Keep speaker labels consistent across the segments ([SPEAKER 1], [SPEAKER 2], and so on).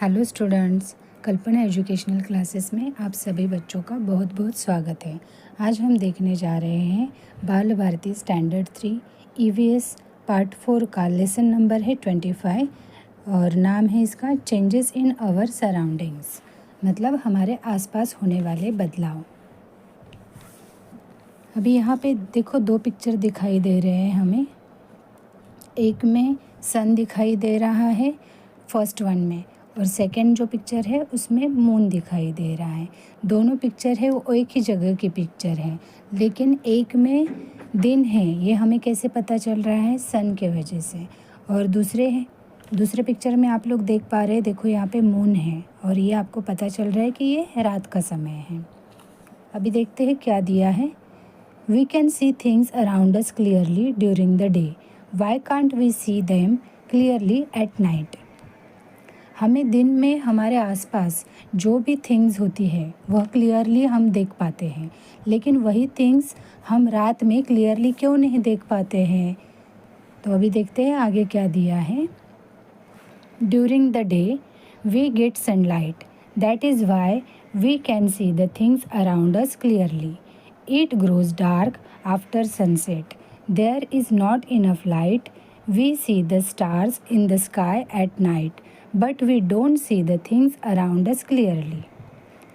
[SPEAKER 1] Hello students, कल्पना educational classes में आप सभी बच्चों का बहुत बहुत स्वागत है। आज हम देखने जा रहे हैं बाल भारती स्टैंडर्ड 3 ईवीएस पार्ट 4 का लेसन नंबर है 25 और नाम है इसका चेंजेस इन आवर सराउंडिंग्स, मतलब हमारे आसपास होने वाले बदलाव। अभी यहाँ पे देखो दो पिक्चर दिखाई दे रहे हैं हमें। एक में सन दिखाई दे रहा है फर्स्ट वन में, और सेकंड जो पिक्चर है उसमें मून दिखाई दे रहा है। दोनों पिक्चर है वो एक ही जगह की पिक्चर है, लेकिन एक में दिन है, ये हमें कैसे पता चल रहा है? सन के वजह से। और दूसरे पिक्चर में आप लोग देख पा रहे हैं, देखो यहाँ पे मून है और ये आपको पता चल रहा है कि ये रात का समय है। अभी देखते हैं क्या दिया है। We can see things around us clearly during the day. Why can't we see them clearly at night? हमें दिन में हमारे आसपास जो भी थिंग्स होती है वह क्लियरली हम देख पाते हैं, लेकिन वही थिंग्स हम रात में क्लियरली क्यों नहीं देख पाते हैं? तो अभी देखते हैं आगे क्या दिया है। During the day, we get sunlight. That is why we can see the things around us clearly. It grows dark after sunset. There is not enough light. We see the stars in the sky at night, but we don't see the things around us clearly.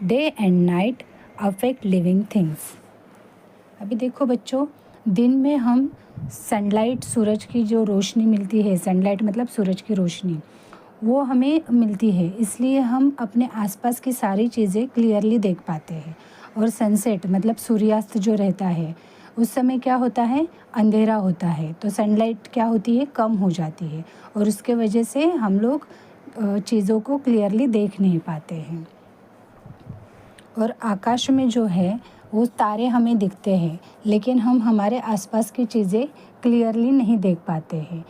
[SPEAKER 1] Day and night affect living things. अभी देखो बच्चों, दिन में हम sunlight, सूरज की जो रोशनी मिलती है, सनलाइट मतलब सूरज की रोशनी, वो हमें मिलती है, इसलिए हम अपने आसपास की सारी चीज़ें क्लियरली देख पाते हैं। और सनसेट मतलब सूर्यास्त जो रहता है उस समय क्या होता है? अंधेरा होता है, तो सनलाइट क्या होती है? कम हो जाती है, और उसके वजह से हम लोग चीज़ों को क्लियरली देख नहीं पाते हैं। और आकाश में जो है वो तारे हमें दिखते हैं, लेकिन हम हमारे आसपास की चीज़ें क्लियरली नहीं देख पाते हैं।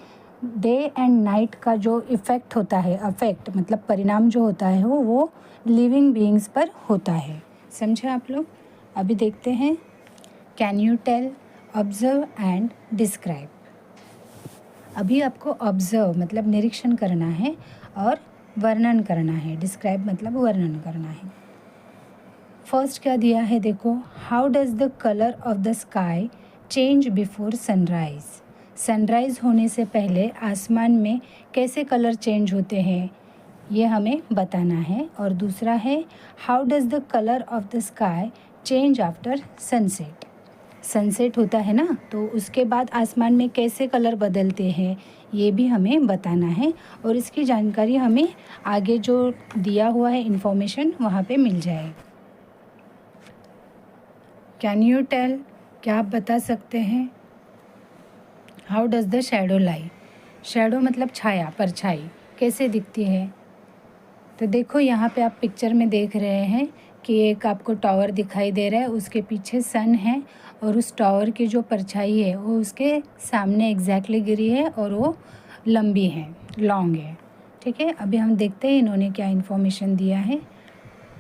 [SPEAKER 1] डे एंड नाइट का जो इफ़ेक्ट होता है, अफेक्ट मतलब परिणाम जो होता है वो लिविंग बीइंग्स पर होता है। समझे आप लोग? अभी देखते हैं, can you tell, observe and describe. अभी आपको ऑब्जर्व मतलब निरीक्षण करना है और वर्णन करना है। डिस्क्राइब मतलब वर्णन करना है। फर्स्ट क्या दिया है देखो, how does the colour of the sky change before sunrise. Sunrise होने से पहले आसमान में कैसे कलर चेंज होते हैं, ये हमें बताना है। और दूसरा है, how does the colour of the sky change after sunset. Sunset होता है ना, तो उसके बाद आसमान में कैसे कलर बदलते हैं ये भी हमें बताना है, और इसकी जानकारी हमें आगे जो दिया हुआ है इन्फॉर्मेशन वहाँ पे मिल जाएगी। कैन यू टेल, क्या आप बता सकते हैं? How does the shadow lie. Shadow मतलब छाया, परछाई कैसे दिखती है? तो देखो यहाँ पे आप पिक्चर में देख रहे हैं कि एक आपको टावर दिखाई दे रहा है, उसके पीछे सन है और उस टावर की जो परछाई है वो उसके सामने एग्जैक्टली गिरी है और वो लंबी है, लॉन्ग है। ठीक है, अभी हम देखते हैं इन्होंने क्या इन्फॉर्मेशन दिया है।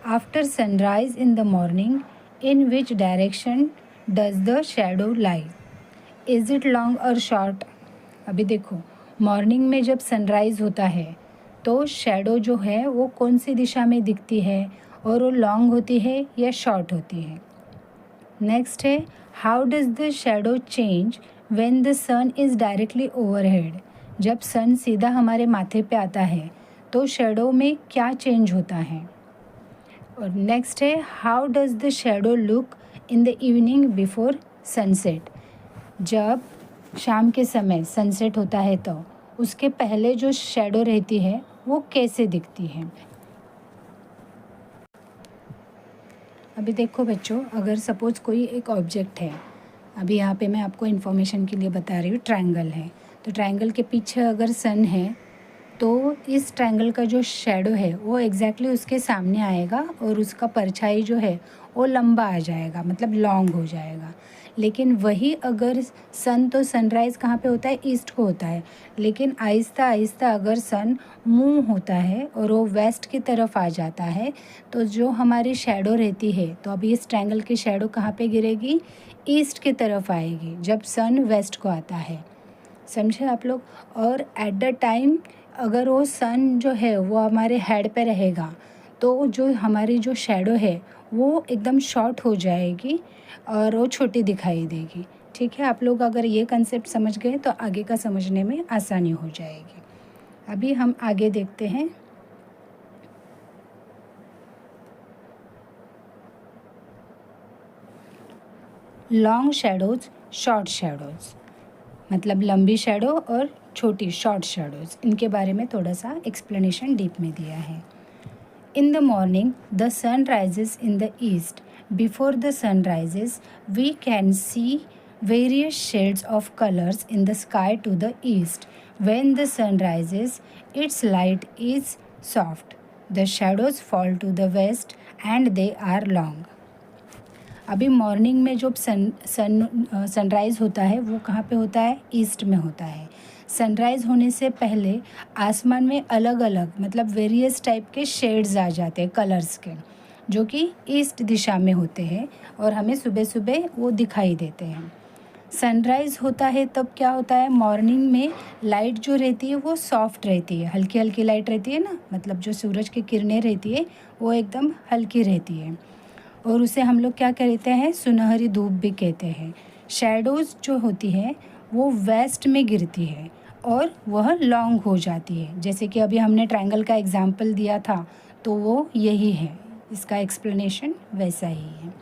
[SPEAKER 1] After sunrise in the morning, in which direction does the shadow lie. Is it long और शॉर्ट। अभी देखो, मॉर्निंग में जब सनराइज़ होता है तो शैडो जो है वो कौन सी दिशा में दिखती है, और वो लॉन्ग होती है या शॉर्ट होती है। नेक्स्ट है, how does the shadow change when the sun is directly overhead. जब सन सीधा हमारे माथे पे आता है तो शैडो में क्या चेंज होता है। और नेक्स्ट है, how does the shadow look in the evening before sunset. जब शाम के समय सनसेट होता है तो उसके पहले जो शैडो रहती है वो कैसे दिखती है। अभी देखो बच्चों, अगर सपोज़ कोई एक ऑब्जेक्ट है, अभी यहाँ पे मैं आपको इन्फॉर्मेशन के लिए बता रही हूँ, ट्रायंगल है, तो ट्रायंगल के पीछे अगर सन है तो इस ट्रायंगल का जो शैडो है वो एग्जैक्टली उसके सामने आएगा और उसका परछाई जो है वो लंबा आ जाएगा, मतलब लॉन्ग हो जाएगा। लेकिन वही अगर सन, तो सनराइज़ कहाँ पे होता है? ईस्ट को होता है, लेकिन आहिस्ता आहिस्ता अगर सन मूव होता है और वो वेस्ट की तरफ आ जाता है तो जो हमारी शैडो रहती है, तो अभी इस ट्रायंगल की शैडो कहाँ पे गिरेगी? ईस्ट की तरफ आएगी जब सन वेस्ट को आता है। समझे आप लोग? और एट द टाइम अगर वो सन जो है वो हमारे हेड पे रहेगा तो जो हमारी जो शैडो है वो एकदम शॉर्ट हो जाएगी और वो छोटी दिखाई देगी। ठीक है, आप लोग अगर ये कंसेप्ट समझ गए तो आगे का समझने में आसानी हो जाएगी। अभी हम आगे देखते हैं। लॉन्ग शैडोज, शॉर्ट शैडोज, मतलब लंबी शैडो और छोटी शॉर्ट शैडोज, इनके बारे में थोड़ा सा एक्सप्लेनेशन डीप में दिया है। In the morning, the sun rises in the east. Before the sun rises, we can see various shades of colors in the sky to the east. When the sun rises, its light is soft. The shadows fall to the west and they are long. अभी morning में जो sunrise होता है वो कहाँ पे होता है? ईस्ट में होता है। सनराइज़ होने से पहले आसमान में अलग अलग मतलब वेरियस टाइप के शेड्स आ जाते हैं कलर्स के, जो कि ईस्ट दिशा में होते हैं और हमें सुबह सुबह वो दिखाई देते हैं। सनराइज़ होता है तब क्या होता है? मॉर्निंग में लाइट जो रहती है वो सॉफ्ट रहती है, हल्की हल्की लाइट रहती है ना, मतलब जो सूरज की किरणें रहती है वो एकदम हल्की रहती है और उसे हम लोग क्या कहते हैं? सुनहरी धूप भी कहते हैं। शैडोज़ जो होती है वो वेस्ट में गिरती है और वह लॉन्ग हो जाती है। जैसे कि अभी हमने ट्रायंगल का एग्जाम्पल दिया था तो वो यही है, इसका एक्सप्लेनेशन वैसा ही है।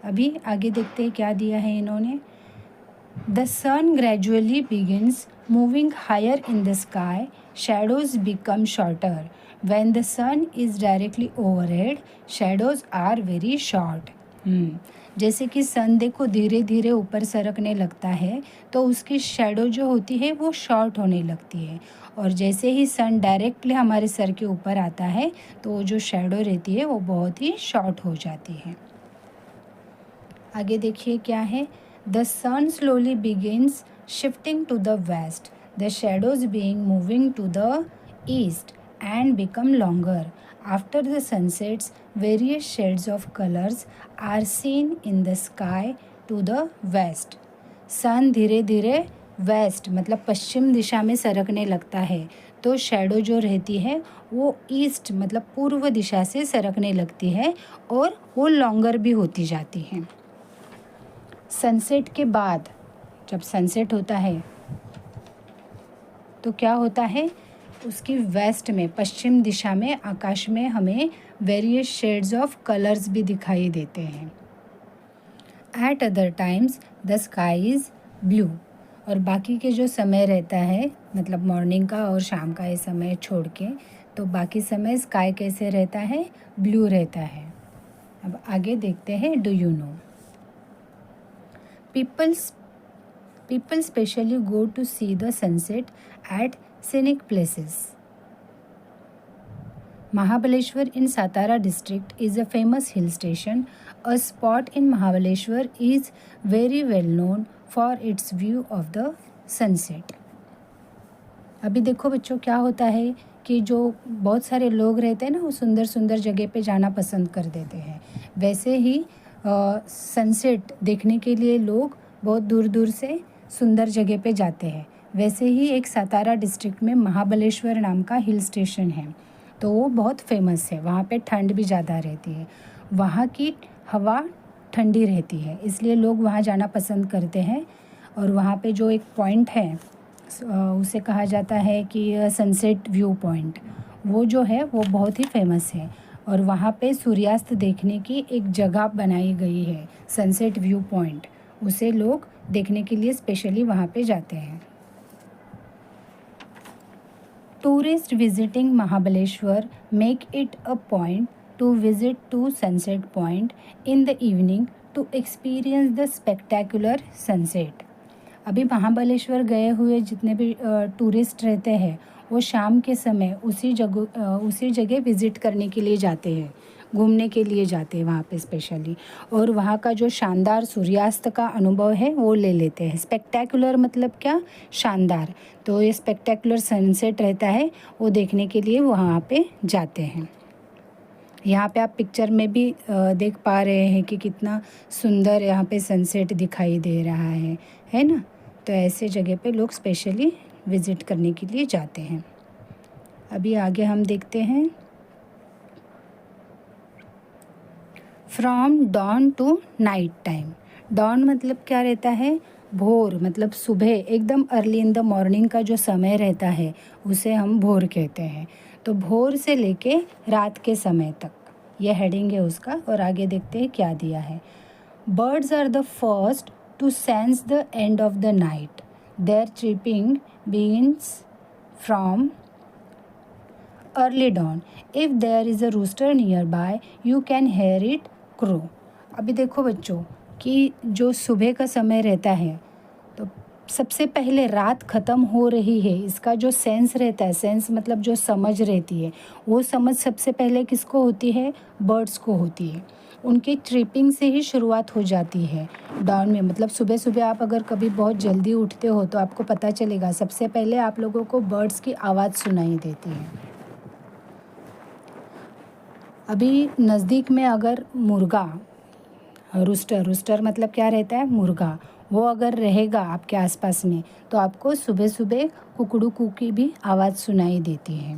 [SPEAKER 1] अभी आगे देखते हैं क्या दिया है इन्होंने। The sun gradually begins moving higher in the sky, shadows become shorter. When the sun is directly overhead, shadows are very short. जैसे कि सन देखो धीरे धीरे ऊपर सरकने लगता है तो उसकी शैडो जो होती है वो शॉर्ट होने लगती है, और जैसे ही सन डायरेक्टली हमारे सर के ऊपर आता है तो वो जो शैडो रहती है वो बहुत ही शॉर्ट हो जाती है। आगे देखिए क्या है। The sun slowly begins shifting to the west, the shadows being moving to the east and become longer. After the sunsets, various shades of colors are seen in the sky to the west. सन धीरे धीरे waste मतलब पश्चिम दिशा में सरकने लगता है तो shadow जो रहती है वो ईस्ट मतलब पूर्व दिशा से सरकने लगती है और वो लॉन्गर भी होती जाती है। सनसेट के बाद जब सनसेट होता है तो क्या होता है? उसकी वेस्ट में पश्चिम दिशा में आकाश में हमें वेरियस शेड्स ऑफ कलर्स भी दिखाई देते हैं। Eight other times the sky is blue, और बाकी के जो समय रहता है मतलब मॉर्निंग का और शाम का ये समय छोड़ के तो बाकी समय स्काई कैसे रहता है? ब्लू रहता है। अब आगे देखते हैं। Do you know People specially go to see the sunset at scenic places. Mahabaleshwar in Satara district is a famous hill station. A spot in Mahabaleshwar is very well known for its view of the sunset. अभी देखो बच्चों क्या होता है कि जो बहुत सारे लोग रहते हैं ना वो सुंदर सुंदर जगह पे जाना पसंद कर देते हैं। वैसे ही सनसेट देखने के लिए लोग बहुत दूर दूर से सुंदर जगह पे जाते हैं। वैसे ही एक सतारा डिस्ट्रिक्ट में महाबलेश्वर नाम का हिल स्टेशन है तो वो बहुत फेमस है। वहाँ पे ठंड भी ज़्यादा रहती है, वहाँ की हवा ठंडी रहती है, इसलिए लोग वहाँ जाना पसंद करते हैं। और वहाँ पे जो एक पॉइंट है उसे कहा जाता है कि सनसेट व्यू पॉइंट, वो जो है वो बहुत ही फेमस है और वहाँ पे सूर्यास्त देखने की एक जगह बनाई गई है सनसेट व्यू पॉइंट, उसे लोग देखने के लिए स्पेशली वहाँ पे जाते हैं। Tourist visiting Mahabaleshwar make it a point to visit to sunset point in the evening to experience the spectacular sunset. अभी महाबलेश्वर गए हुए जितने भी टूरिस्ट रहते हैं वो शाम के समय उसी जगह विज़िट करने के लिए जाते हैं, घूमने के लिए जाते हैं वहाँ पे स्पेशली, और वहाँ का जो शानदार सूर्यास्त का अनुभव है वो ले लेते हैं। स्पेक्टेकुलर मतलब क्या? शानदार। तो ये स्पेक्टेकुलर सनसेट रहता है वो देखने के लिए वहाँ पे जाते हैं। यहाँ पे आप पिक्चर में भी देख पा रहे हैं कि कितना सुंदर यहाँ पे सनसेट दिखाई दे रहा है ना। तो ऐसे जगह पे लोग स्पेशली विज़िट करने के लिए जाते हैं। अभी आगे हम देखते हैं, from dawn to night time. Dawn मतलब क्या रहता है, भोर, मतलब सुबह, एकदम अर्ली इन द मॉर्निंग का जो समय रहता है उसे हम भोर कहते हैं। तो भोर से लेके रात के समय तक, ये हेडिंग है उसका। और आगे देखते हैं क्या दिया है। Birds are the first to sense the end of the night, their tripping begins from early dawn. If there is a rooster nearby, you can hear it crow. अभी देखो बच्चों कि जो सुबह का समय रहता है, तो सबसे पहले रात ख़त्म हो रही है, इसका जो सेंस रहता है, सेंस मतलब जो समझ रहती है, वो समझ सबसे पहले किसको होती है, बर्ड्स को होती है। उनकी ट्रिपिंग से ही शुरुआत हो जाती है डॉन में। मतलब सुबह सुबह आप अगर कभी बहुत जल्दी उठते हो तो आपको पता चलेगा, सबसे पहले आप लोगों को बर्ड्स की आवाज़ सुनाई देती है। अभी नज़दीक में अगर मुर्गा, रूस्टर, रूस्टर मतलब क्या रहता है, मुर्गा, वो अगर रहेगा आपके आसपास में तो आपको सुबह सुबह कुकड़ू कू की भी आवाज़ सुनाई देती है।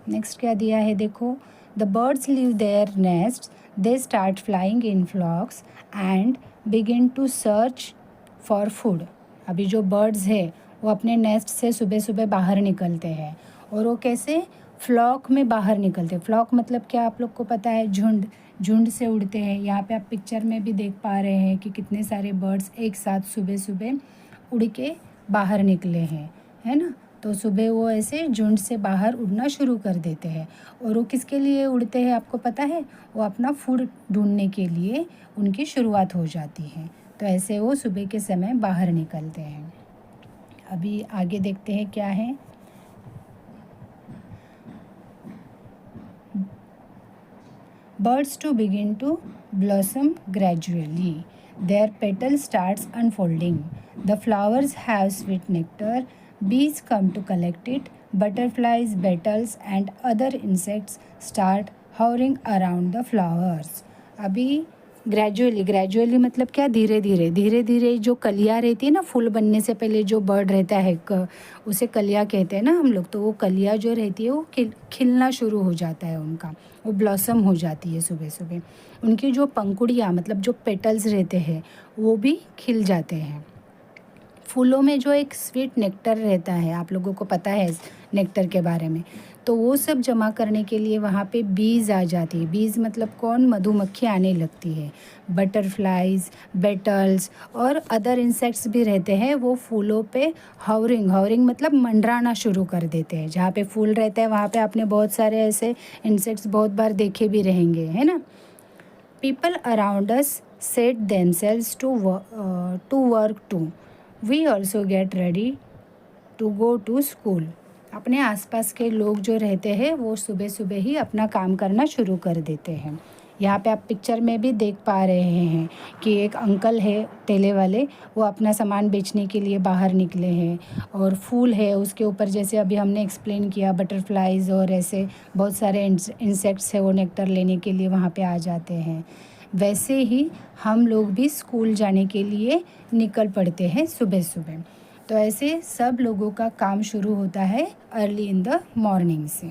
[SPEAKER 1] नेक्स्ट क्या दिया है देखो, the birds leave their nest, they start flying in flocks and begin to search for food. अभी जो बर्ड्स है वो अपने नेस्ट से सुबह सुबह बाहर निकलते हैं, और वो कैसे, फ्लॉक में बाहर निकलते हैं। फ्लॉक मतलब क्या आप लोग को पता है, झुंड, झुंड से उड़ते हैं। यहाँ पे आप पिक्चर में भी देख पा रहे हैं कि कितने सारे बर्ड्स एक साथ सुबह सुबह उड़ के बाहर निकले हैं, है ना। तो सुबह वो ऐसे झुंड से बाहर उड़ना शुरू कर देते हैं। और वो किसके लिए उड़ते हैं आपको पता है, वो अपना फूड ढूंढने के लिए उनकी शुरुआत हो जाती है। तो ऐसे वो सुबह के समय बाहर निकलते हैं। अभी आगे देखते हैं क्या है। Birds to begin to blossom gradually. Their petals starts unfolding. The flowers have sweet nectar. Bees come to collect it. Butterflies, beetles and other insects start hovering around the flowers. अभी ग्रेजुअली, ग्रेजुअली मतलब क्या, धीरे धीरे, धीरे धीरे जो कलियाँ रहती है ना, फूल बनने से पहले जो बर्ड रहता है उसे कलियाँ कहते हैं ना हम लोग। तो वो कलियाँ जो रहती है वो खिलना शुरू हो जाता है उनका, वो ब्लॉसम हो जाती है सुबह सुबह। उनकी जो पंखुड़ियाँ मतलब जो पेटल्स रहते हैं वो भी खिल जाते हैं। फूलों में जो एक स्वीट नेक्टर रहता है, आप लोगों को पता है नेक्टर के बारे में, तो वो सब जमा करने के लिए वहाँ पे बीज आ जाती है। बीज मतलब कौन, मधुमक्खी आने लगती है। बटरफ्लाइज, बेटल्स और अदर इंसेक्ट्स भी रहते हैं, वो फूलों पे हावरिंग, हावरिंग मतलब मंडराना शुरू कर देते हैं। जहाँ पे फूल रहता है वहाँ पे आपने बहुत सारे ऐसे इंसेक्ट्स बहुत बार देखे भी रहेंगे, है ना। People around us set themselves to work too, we also get ready to go to school. अपने आसपास के लोग जो रहते हैं वो सुबह सुबह ही अपना काम करना शुरू कर देते हैं। यहाँ पे आप पिक्चर में भी देख पा रहे हैं कि एक अंकल है ठेले वाले, वो अपना सामान बेचने के लिए बाहर निकले हैं। और फूल है उसके ऊपर, जैसे अभी हमने एक्सप्लेन किया, बटरफ्लाइज और ऐसे बहुत सारे इंसेक्ट्स है, वो नेक्टर लेने के लिए वहाँ पे आ जाते हैं। वैसे ही हम लोग भी स्कूल जाने के लिए निकल पड़ते हैं सुबह सुबह। तो ऐसे सब लोगों का काम शुरू होता है अर्ली इन द मॉर्निंग से।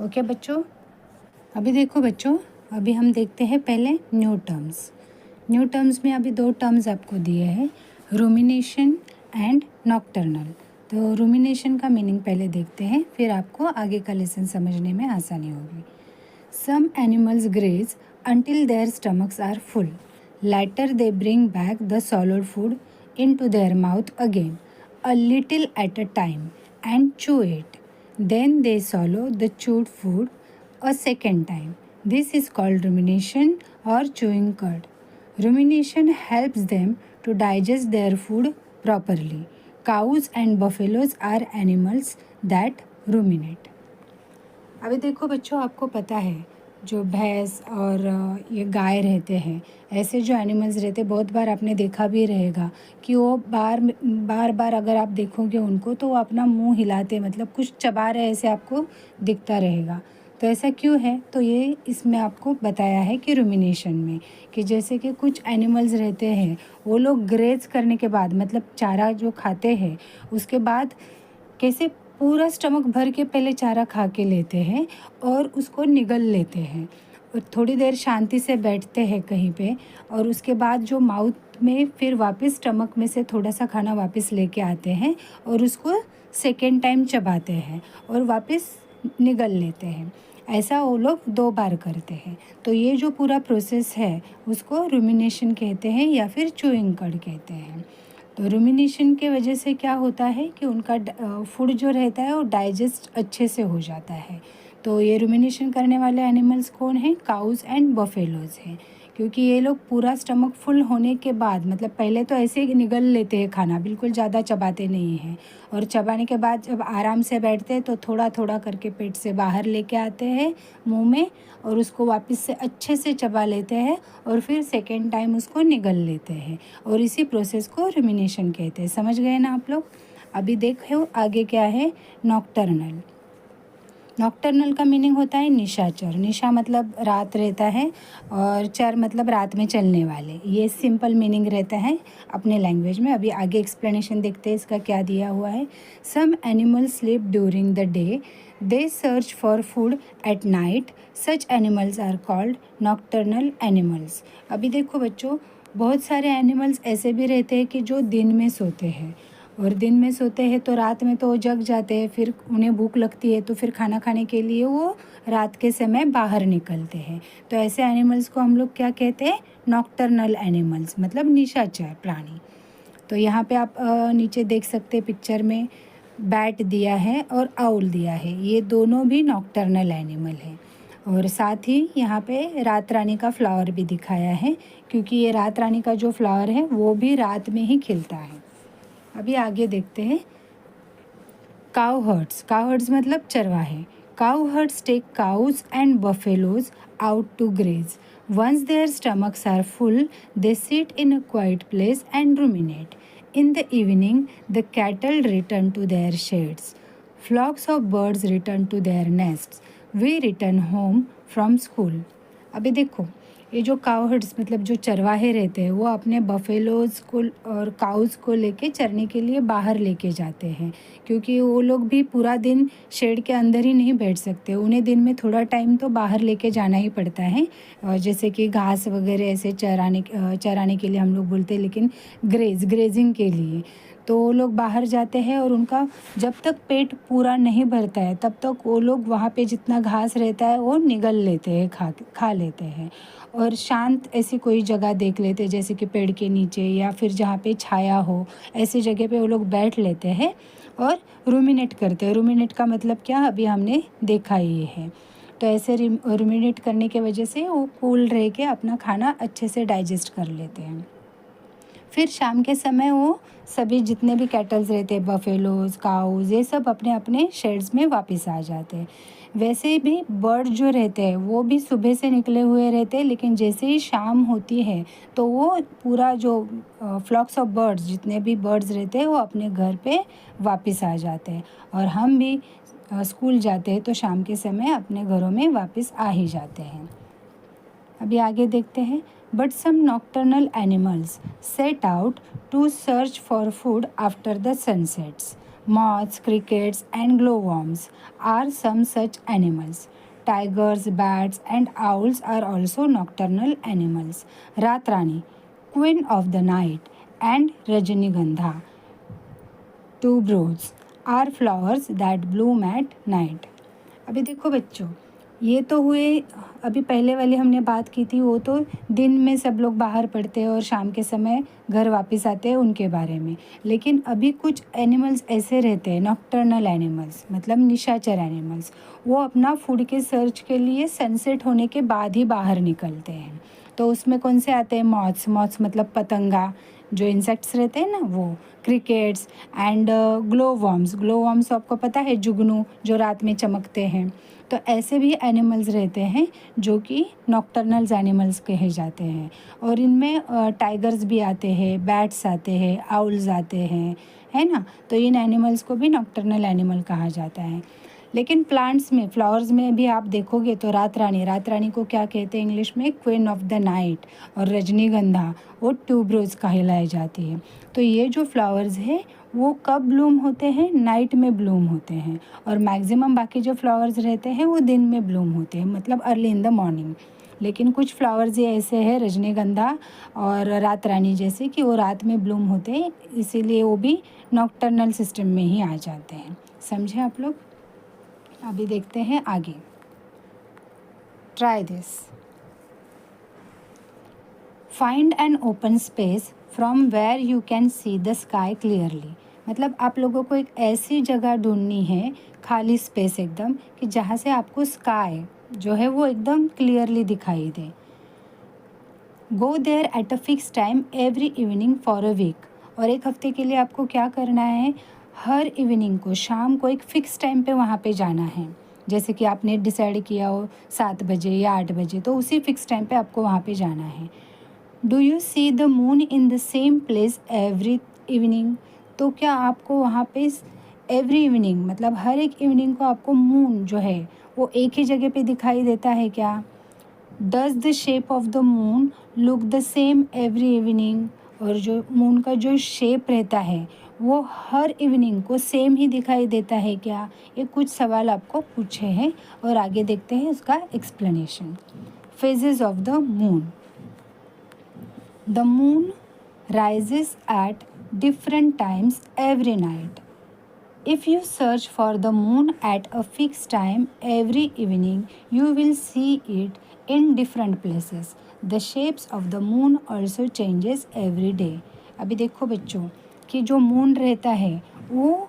[SPEAKER 1] ओके बच्चों, अभी देखो बच्चों, अभी हम देखते हैं पहले न्यू टर्म्स। न्यू टर्म्स में अभी 2 टर्म्स आपको दिए हैं, रूमिनेशन एंड नॉक्टर्नल। तो रूमिनेशन का मीनिंग पहले देखते हैं, फिर आपको आगे का लेसन समझने में आसानी होगी। Some animals graze until their stomachs are full. Later they bring back the solid food into their mouth again, a little at a time, and chew it. Then they swallow the chewed food a second time. This is called rumination or chewing cud. Rumination helps them to digest their food properly. Cows and buffaloes are animals that ruminate. अभी देखो बच्चों, आपको पता है जो भैंस और ये गाय रहते हैं, ऐसे जो एनिमल्स रहते हैं, बहुत बार आपने देखा भी रहेगा कि वो बार बार अगर आप देखोगे उनको तो वो अपना मुंह हिलाते, मतलब कुछ चबा रहे ऐसे आपको दिखता रहेगा। तो ऐसा क्यों है? तो ये इसमें आपको बताया है कि रूमिनेशन में, कि जैसे कि कुछ एनिमल्स रहते हैं, वो लोग ग्रेज करने के बाद, मतलब चारा जो खाते हैं उसके बाद कैसे पूरा स्टमक भर के पहले चारा खा के लेते हैं और उसको निगल लेते हैं और थोड़ी देर शांति से बैठते हैं कहीं पे, और उसके बाद जो माउथ में फिर वापस स्टमक में से थोड़ा सा खाना वापस लेके आते हैं और उसको सेकेंड टाइम चबाते हैं और वापस निगल लेते हैं। ऐसा वो लोग 2 बार करते हैं। तो ये जो पूरा प्रोसेस है उसको रूमिनेशन कहते हैं या फिर च्यूइंग कड कहते हैं। तो रूमिनेशन के वजह से क्या होता है कि उनका फूड जो रहता है वो डाइजेस्ट अच्छे से हो जाता है। तो ये रूमिनेशन करने वाले एनिमल्स कौन हैं? काउज़ एंड बफेलोज़ हैं, क्योंकि ये लोग पूरा स्टमक फुल होने के बाद, मतलब पहले तो ऐसे ही निगल लेते हैं खाना, बिल्कुल ज़्यादा चबाते नहीं हैं, और चबाने के बाद जब आराम से बैठते हैं तो थोड़ा थोड़ा करके पेट से बाहर लेके आते हैं मुंह में और उसको वापस से अच्छे से चबा लेते हैं और फिर सेकेंड टाइम उसको निगल लेते हैं, और इसी प्रोसेस को रूमिनेशन कहते हैं। समझ गए ना आप लोग? अभी देखो आगे क्या है। नॉक्टर्नल। नॉक्टर्नल का मीनिंग होता है निशाचर। निशा मतलब रात रहता है और चर मतलब रात में चलने वाले। ये सिंपल मीनिंग रहता है अपने लैंग्वेज में। अभी आगे एक्सप्लेनेशन देखते हैं इसका क्या दिया हुआ है। Some animals sleep during the day, they search for food at night, such animals are called nocturnal animals. अभी देखो बच्चों, बहुत सारे एनिमल्स ऐसे भी रहते हैं कि जो दिन में सोते हैं, और दिन में सोते हैं तो रात में तो वो जग जाते हैं, फिर उन्हें भूख लगती है तो फिर खाना खाने के लिए वो रात के समय बाहर निकलते हैं। तो ऐसे एनिमल्स को हम लोग क्या कहते हैं? नॉक्टर्नल एनिमल्स, मतलब निशाचर प्राणी। तो यहाँ पे आप नीचे देख सकते हैं पिक्चर में बैट दिया है और आउल दिया है, ये दोनों भी नॉक्टर्नल एनिमल हैं। और साथ ही यहाँ पे रात रानी का फ्लावर भी दिखाया है, क्योंकि ये रात रानी का जो फ्लावर है वो भी रात में ही खिलता है। अभी आगे देखते हैं। Cow hertz. काउ हर्ड्स मतलब चरवाहे। Cowherds take cows and buffaloes out to graze. Once their stomachs are full, they sit in a quiet place and ruminate. In the evening, the cattle return to their sheds. Flocks of birds return to their nests. We return home from school. अभी देखो, ये जो cow hertz मतलब जो चरवाहे रहते हैं वो अपने बफेलोज़ को और काउज़ को लेके चरने के लिए बाहर लेके जाते हैं, क्योंकि वो लोग भी पूरा दिन शेड के अंदर ही नहीं बैठ सकते, उन्हें दिन में थोड़ा टाइम तो बाहर लेके जाना ही पड़ता है। जैसे कि घास वगैरह ऐसे चराने के लिए हम लोग बोलते हैं, लेकिन ग्रेजिंग के लिए तो वो लोग बाहर जाते हैं, और उनका जब तक पेट पूरा नहीं भरता है तब तक वो लोग वहाँ पे जितना घास रहता है वो निगल लेते हैं, खा लेते हैं, और शांत ऐसी कोई जगह देख लेते हैं जैसे कि पेड़ के नीचे या फिर जहाँ पे छाया हो, ऐसी जगह पे वो लोग बैठ लेते हैं और रूमिनेट करते हैं। रूमिनेट का मतलब क्या, अभी हमने देखा ही है। तो ऐसे रूमिनेट करने के वजह से वो कूल रह के अपना खाना अच्छे से डाइजेस्ट कर लेते हैं। फिर शाम के समय वो सभी जितने भी कैटल्स रहते हैं, बफेलोज़, काउज़, ये सब अपने अपने शेड्स में वापस आ जाते हैं। वैसे भी बर्ड जो रहते हैं वो भी सुबह से निकले हुए रहते हैं, लेकिन जैसे ही शाम होती है तो वो पूरा जो फ्लॉक्स ऑफ बर्ड्स, जितने भी बर्ड्स रहते हैं वो अपने घर पे वापस आ जाते हैं, और हम भी स्कूल जाते हैं तो शाम के समय अपने घरों में वापस आ ही जाते हैं। अभी आगे देखते हैं। But some nocturnal animals set out to search for food after the sunsets. Moths, crickets, and glowworms are some such animals. Tigers, bats, and owls are also nocturnal animals. Ratrani, queen of the night, and Rajnigandha, tuberose, are flowers that bloom at night. अभी देखो बच्चों, ये तो हुए अभी पहले वाली हमने बात की थी, वो तो दिन में सब लोग बाहर पढ़ते हैं और शाम के समय घर वापस आते हैं उनके बारे में। लेकिन अभी कुछ एनिमल्स ऐसे रहते हैं, नॉक्टर्नल एनिमल्स मतलब निशाचर एनिमल्स, वो अपना फूड के सर्च के लिए सनसेट होने के बाद ही बाहर निकलते हैं। तो उसमें कौन से आते हैं? मॉथ्स मतलब पतंगा, जो इंसेक्ट्स रहते हैं ना वो, क्रिकेट्स एंड ग्लोवर्म्स आपको पता है, जुगनू जो रात में चमकते हैं। तो ऐसे भी एनिमल्स रहते हैं जो कि नॉक्टर्नल्स एनिमल्स कहे जाते हैं, और इनमें टाइगर्स भी आते हैं, बैट्स आते हैं, आउल्स आते हैं, है ना। तो इन एनिमल्स को भी नॉक्टर्नल एनिमल कहा जाता है। लेकिन प्लांट्स में, फ्लावर्स में भी आप देखोगे तो रात रानी को क्या कहते हैं इंग्लिश में? Queen of the night. और रजनीगंधा वो ट्यूबरोज कहलाई जाती है। तो ये जो फ्लावर्स है वो कब ब्लूम होते हैं? नाइट में ब्लूम होते हैं। और मैक्सिमम बाकी जो फ्लावर्स रहते हैं वो दिन में ब्लूम होते हैं, मतलब अर्ली इन द मॉर्निंग। लेकिन कुछ फ्लावर्स ये ऐसे हैं, रजनीगंधा और रात रानी जैसे, कि वो रात में ब्लूम होते हैं, इसीलिए वो भी नॉक्टर्नल सिस्टम में ही आ जाते हैं। समझे आप लोग? अभी देखते हैं आगे। Try this. Find an open space from where you can see the sky clearly. मतलब आप लोगों को एक ऐसी जगह ढूंढनी है, खाली स्पेस एकदम, कि जहाँ से आपको स्काई जो है वो एकदम क्लियरली दिखाई दे। Go there at a fix time every evening for a week. और एक हफ्ते के लिए आपको क्या करना है? हर इवनिंग को, शाम को एक फ़िक्स टाइम पे वहाँ पे जाना है। जैसे कि आपने डिसाइड किया हो 7 बजे या 8 बजे, तो उसी फ़िक्स टाइम पे आपको वहाँ पे जाना है। Do you see the moon in the same place every evening? तो क्या आपको वहाँ पे एवरी इवनिंग, मतलब हर एक इवनिंग को आपको मून जो है वो एक ही जगह पे दिखाई देता है क्या? Does the shape of the moon look the same every evening? और जो मून का जो शेप रहता है वो हर इवनिंग को सेम ही दिखाई देता है क्या? ये कुछ सवाल आपको पूछे हैं और आगे देखते हैं उसका explanation. Phases of the moon. The moon rises at different times every night. If you search for the moon at a fixed time every evening, you will see it in different places. The shapes of the moon also changes every day. अभी देखो बच्चों कि जो moon रहता है वो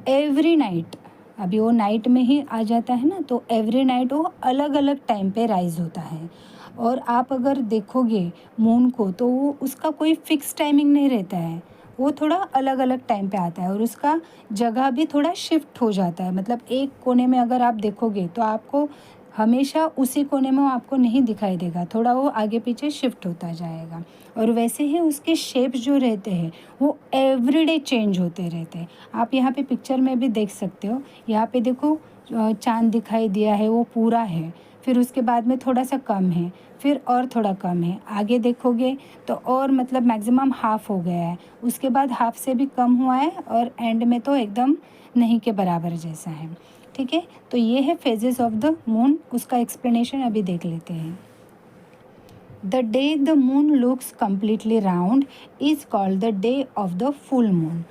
[SPEAKER 1] every night, अभी वो नाइट में ही आ जाता है ना, तो एवरी नाइट वो अलग अलग टाइम पे राइज होता है। और आप अगर देखोगे मून को तो वो उसका कोई फिक्स टाइमिंग नहीं रहता है, वो थोड़ा अलग अलग टाइम पे आता है और उसका जगह भी थोड़ा शिफ्ट हो जाता है। मतलब एक कोने में अगर आप देखोगे तो आपको हमेशा उसी कोने में वो आपको नहीं दिखाई देगा, थोड़ा वो आगे पीछे शिफ्ट होता जाएगा। और वैसे ही उसके शेप्स जो रहते हैं वो एवरीडे चेंज होते रहते हैं। आप यहाँ पे पिक्चर में भी देख सकते हो। यहाँ पे देखो चाँद दिखाई दिया है, वो पूरा है, फिर उसके बाद में थोड़ा सा कम है, फिर और थोड़ा कम है, आगे देखोगे तो और मतलब मैक्सिमम हाफ़ हो गया है, उसके बाद हाफ़ से भी कम हुआ है और एंड में तो एकदम नहीं के बराबर जैसा है। ठीक है, तो ये है फेजेस ऑफ द मून। उसका एक्सप्लेनेशन अभी देख लेते हैं। The day the moon looks completely round is called the day of the full moon.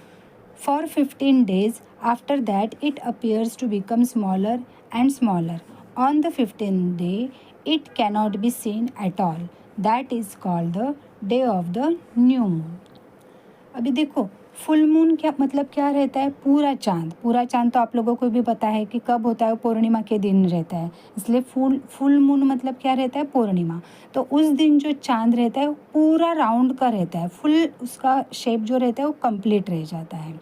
[SPEAKER 1] For 15 days after that, it appears to become smaller and smaller. On the 15th day, it cannot be seen at all. That is called the day of the new moon. अभी देखो full moon क्या मतलब क्या रहता है? पूरा चांद। पूरा चांद तो आप लोगों को भी पता है कि कब होता है, पूर्णिमा के दिन रहता है, इसलिए फुल मून मतलब क्या रहता है? पूर्णिमा। तो उस दिन जो चांद रहता है वो पूरा राउंड का रहता है, फुल उसका शेप जो रहता है वो कंप्लीट रह जाता है।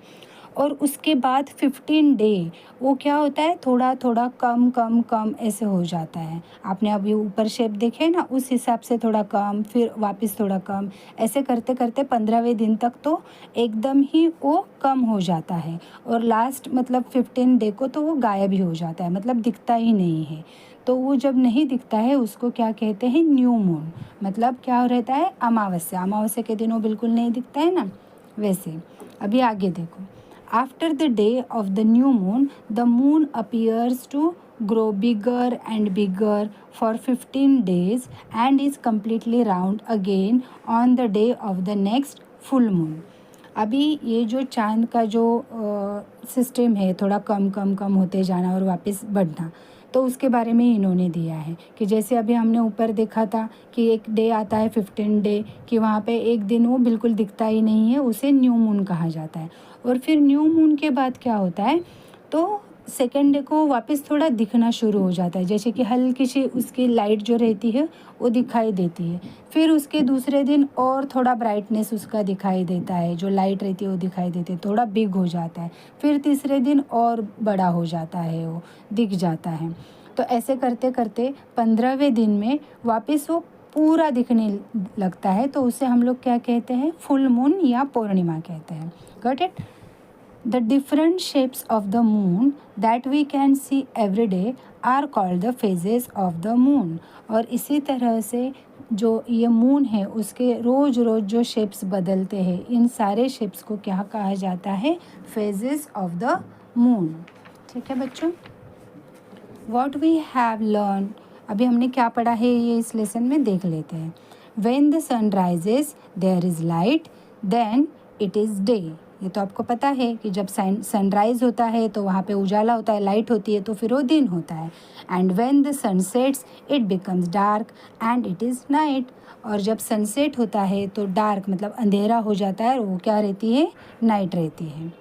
[SPEAKER 1] और उसके बाद 15 डे वो क्या होता है? थोड़ा थोड़ा कम कम कम ऐसे हो जाता है। आपने अभी ऊपर शेप देखे ना, उस हिसाब से थोड़ा कम, फिर वापस थोड़ा कम, ऐसे करते करते 15वें दिन तक तो एकदम ही वो कम हो जाता है। और लास्ट मतलब 15 डे को तो वो गायब ही हो जाता है, मतलब दिखता ही नहीं है। तो वो जब नहीं दिखता है उसको क्या कहते हैं? New moon. मतलब क्या रहता है? अमावस्या। अमावस्या के दिन वो बिल्कुल नहीं दिखता है ना, वैसे। अभी आगे देखो। After the day of the new moon, the moon appears to grow bigger and bigger for 15 days and is completely round again on the day of the next full moon. अभी ये जो चाँद का जो सिस्टम है, थोड़ा कम कम कम होते जाना और वापस बढ़ना, तो उसके बारे में इन्होंने दिया है कि जैसे अभी हमने ऊपर देखा था कि एक डे आता है 15 डे, कि वहाँ पे एक दिन वो बिल्कुल दिखता ही नहीं है, उसे न्यू मून कहा जाता है। और फिर न्यू मून के बाद क्या होता है? तो सेकेंड डे को वापस थोड़ा दिखना शुरू हो जाता है, जैसे कि हल्की सी उसकी लाइट जो रहती है वो दिखाई देती है। फिर उसके दूसरे दिन और थोड़ा ब्राइटनेस उसका दिखाई देता है, जो लाइट रहती है वो दिखाई देती है, थोड़ा बिग हो जाता है। फिर तीसरे दिन और बड़ा हो जाता है, वो दिख जाता है। तो ऐसे करते करते 15वें दिन में वापस वो पूरा दिखने लगता है, तो उसे हम लोग क्या कहते हैं? फुल मून या पूर्णिमा कहते हैं। Got it? The different shapes of the moon that we can see every day are called the phases of the moon. और इसी तरह से जो ये मून है उसके रोज़ रोज़ जो शेप्स बदलते हैं, इन सारे शेप्स को क्या कहा जाता है? Phases of the moon. ठीक है बच्चों, व्हाट वी हैव लर्न, अभी हमने क्या पढ़ा है ये इस लेसन में देख लेते हैं। When the sun rises there is light, then it is day. ये तो आपको पता है कि जब सनराइज़ होता है तो वहाँ पे उजाला होता है, लाइट होती है, तो फिर वो दिन होता है। And when the sun sets it becomes dark and it is night. और जब सनसेट होता है तो डार्क मतलब अंधेरा हो जाता है और वो क्या रहती है? नाइट रहती है।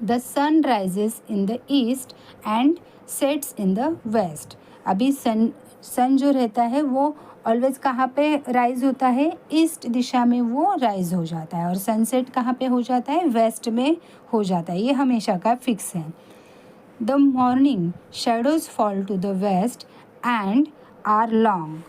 [SPEAKER 1] The sun rises in the east and sets in the west. अभी सन जो रहता है वो ऑलवेज कहाँ पे राइज होता है? ईस्ट दिशा में वो राइज हो जाता है, और सनसेट कहाँ पे हो जाता है? वेस्ट में हो जाता है। ये हमेशा का फिक्स है। The morning shadows fall to the west and are long.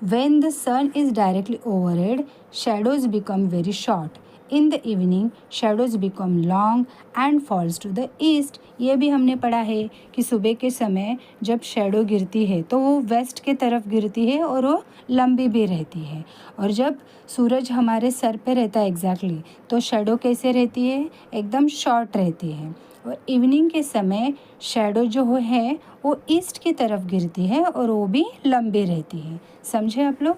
[SPEAKER 1] When the sun is directly overhead, shadows become very short. In the evening shadows become long and falls to the east. ये भी हमने पढ़ा है कि सुबह के समय जब शेडो गिरती है तो वो वेस्ट के तरफ गिरती है और वो लंबी भी रहती है। और जब सूरज हमारे सर पे रहता है एग्जैक्टली, तो शेडो कैसे रहती है? एकदम शॉर्ट रहती है। और इवनिंग के समय शेडो जो है वो ईस्ट की तरफ गिरती है और वो भी लंबी रहती है। समझे आप लोग?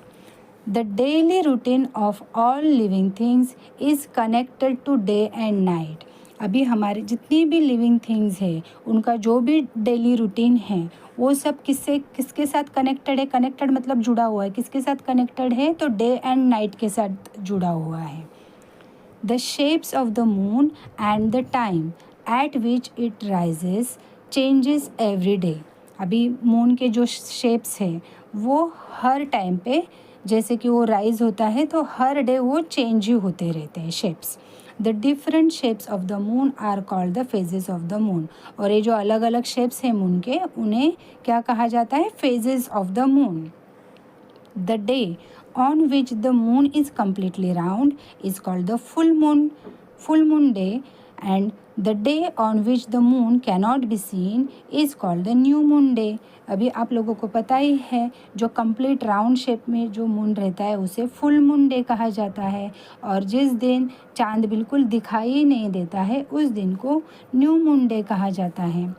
[SPEAKER 1] The daily routine of all living things is connected to day and night. अभी हमारे जितनी भी लिविंग थिंग्स है उनका जो भी डेली रूटीन है वो सब किसके साथ कनेक्टेड है? कनेक्टेड मतलब जुड़ा हुआ है। किसके साथ कनेक्टेड है? तो डे एंड नाइट के साथ जुड़ा हुआ है। The shapes of the moon and the time eight which it rises changes every day. अभी मून के जो शेप्स है वो हर टाइम पे, जैसे कि वो राइज होता है तो हर डे वो चेंज ही होते रहते हैं shapes. The different shapes of the moon are called the phases of the moon. और ये जो अलग अलग शेप्स हैं मून के, उन्हें क्या कहा जाता है? Phases of the moon. The day on which the moon is completely round is called the full moon day, and the day on which the moon cannot be seen is called the new moon day. अभी आप लोगों को पता ही है, जो complete round shape में जो moon रहता है उसे फुल मून डे कहा जाता है, और जिस दिन चांद बिल्कुल दिखाई नहीं देता है उस दिन को न्यू मून डे कहा जाता है।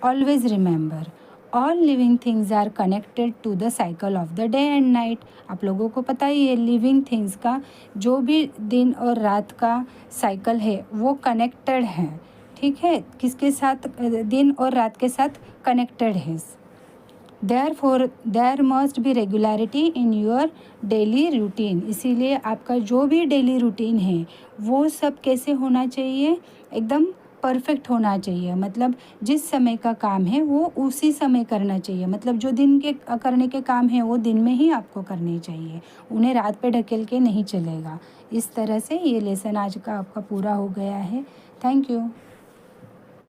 [SPEAKER 1] Always remember, all living things are connected to the cycle of the day and night. आप लोगों को पता ही है लिविंग थिंग्स का जो भी दिन और रात का साइकिल है वो कनेक्टेड है। ठीक है, किसके साथ? दिन और रात के साथ कनेक्टेड है। Therefore there must be regularity in your daily routine. इसीलिए आपका जो भी डेली रूटीन है वो सब कैसे होना चाहिए? एकदम परफेक्ट होना चाहिए। मतलब जिस समय का काम है वो उसी समय करना चाहिए। मतलब जो दिन के करने के काम है वो दिन में ही आपको करने चाहिए, उन्हें रात पे ढकेल के नहीं चलेगा। इस तरह से ये लेसन आज का आपका पूरा हो गया है। Thank you.